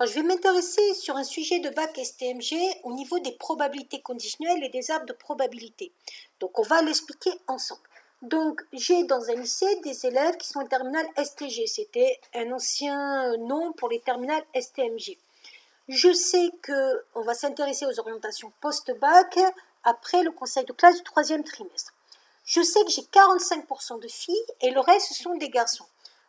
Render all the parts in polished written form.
Alors, je vais m'intéresser sur un sujet de bac STMG au niveau des probabilités conditionnelles et des arbres de probabilité. Donc, on va l'expliquer ensemble. Donc, j'ai dans un lycée des élèves qui sont en terminale STG. C'était un ancien nom pour les terminales STMG. Je sais qu'on va s'intéresser aux orientations post-bac après le conseil de classe du 3e trimestre. Je sais que j'ai 45% de filles et le reste, ce sont des garçons.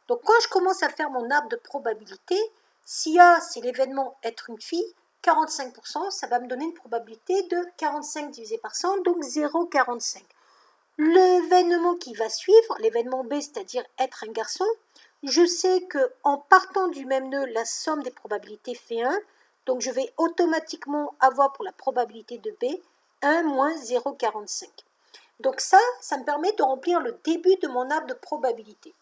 Donc, quand je commence à faire mon arbre de probabilité, si A, c'est l'événement être une fille, 45%, ça va me donner une probabilité de 45 divisé par 100, donc 0,45. L'événement qui va suivre, l'événement B, c'est-à-dire être un garçon, je sais qu'en partant du même nœud, la somme des probabilités fait 1, donc je vais automatiquement avoir pour la probabilité de B 1 moins 0,45. Donc ça me permet de remplir le début de mon arbre de probabilité.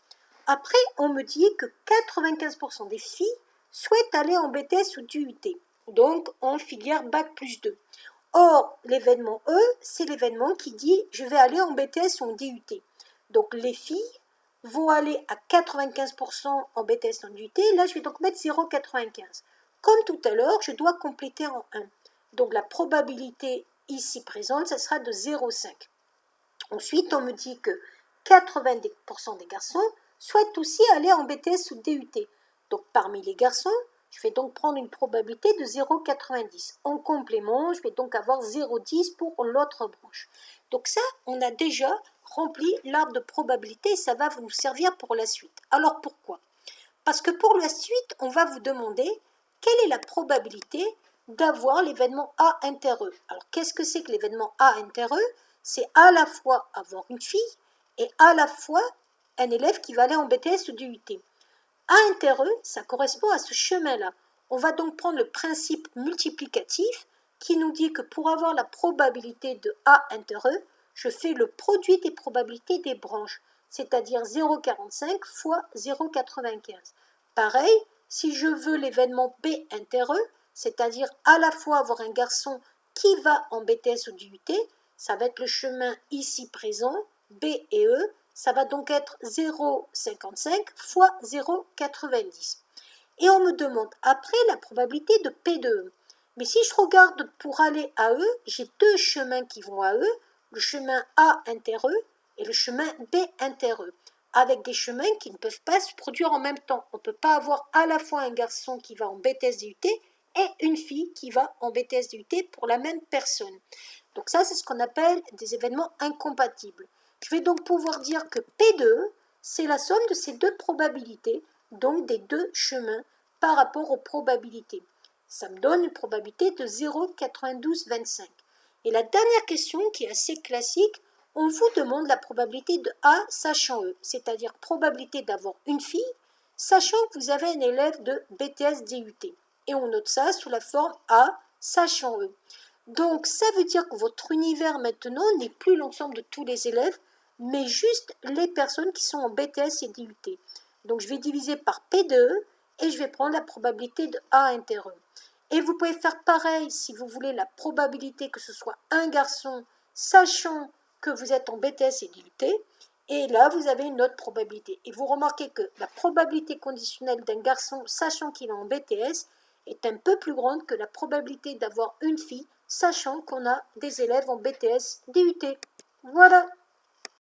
Après, on me dit que 95% des filles souhaitent aller en BTS ou DUT, donc en filière Bac plus 2. Or, l'événement E, c'est l'événement qui dit je vais aller en BTS ou en DUT. Donc les filles vont aller à 95% en BTS ou en DUT. Là, je vais donc mettre 0,95. Comme tout à l'heure, je dois compléter en 1. Donc la probabilité ici présente, ça sera de 0,5. Ensuite, on me dit que 90% des garçons souhaitent aussi aller en BTS ou DUT. Donc parmi les garçons, je vais donc prendre une probabilité de 0,90. En complément, je vais donc avoir 0,10 pour l'autre branche. Donc ça, on a déjà rempli l'arbre de probabilité et ça va nous servir pour la suite. Alors pourquoi? Parce que pour la suite, on va vous demander quelle est la probabilité d'avoir l'événement A inter E. Alors qu'est-ce que c'est que l'événement A inter E? C'est à la fois avoir une fille et à la fois un élève qui va aller en BTS ou DUT. A inter E, ça correspond à ce chemin-là. On va donc prendre le principe multiplicatif qui nous dit que pour avoir la probabilité de A inter E, je fais le produit des probabilités des branches, c'est-à-dire 0,45 fois 0,95. Pareil, si je veux l'événement B inter E, c'est-à-dire à la fois avoir un garçon qui va en BTS ou DUT, ça va être le chemin ici présent, B et E, ça va donc être 0,55 fois 0,90. Et on me demande après la probabilité de P de E. Mais si je regarde pour aller à E, j'ai deux chemins qui vont à E, le chemin A inter E et le chemin B inter E, avec des chemins qui ne peuvent pas se produire en même temps. On ne peut pas avoir à la fois un garçon qui va en BTS DUT et une fille qui va en BTS DUT pour la même personne. Donc ça, c'est ce qu'on appelle des événements incompatibles. Je vais donc pouvoir dire que P de E, c'est la somme de ces deux probabilités, donc des deux chemins par rapport aux probabilités. Ça me donne une probabilité de 0,9225. Et la dernière question, qui est assez classique, on vous demande la probabilité de A sachant E, c'est-à-dire probabilité d'avoir une fille, sachant que vous avez un élève de BTS DUT. Et on note ça sous la forme A sachant E. Donc, ça veut dire que votre univers maintenant n'est plus l'ensemble de tous les élèves, mais juste les personnes qui sont en BTS et DUT. Donc, je vais diviser par P de E et je vais prendre la probabilité de A inter E. Et vous pouvez faire pareil si vous voulez la probabilité que ce soit un garçon, sachant que vous êtes en BTS et DUT. Et là, vous avez une autre probabilité. Et vous remarquez que la probabilité conditionnelle d'un garçon, sachant qu'il est en BTS, est un peu plus grande que la probabilité d'avoir une fille, sachant qu'on a des élèves en BTS DUT. Voilà.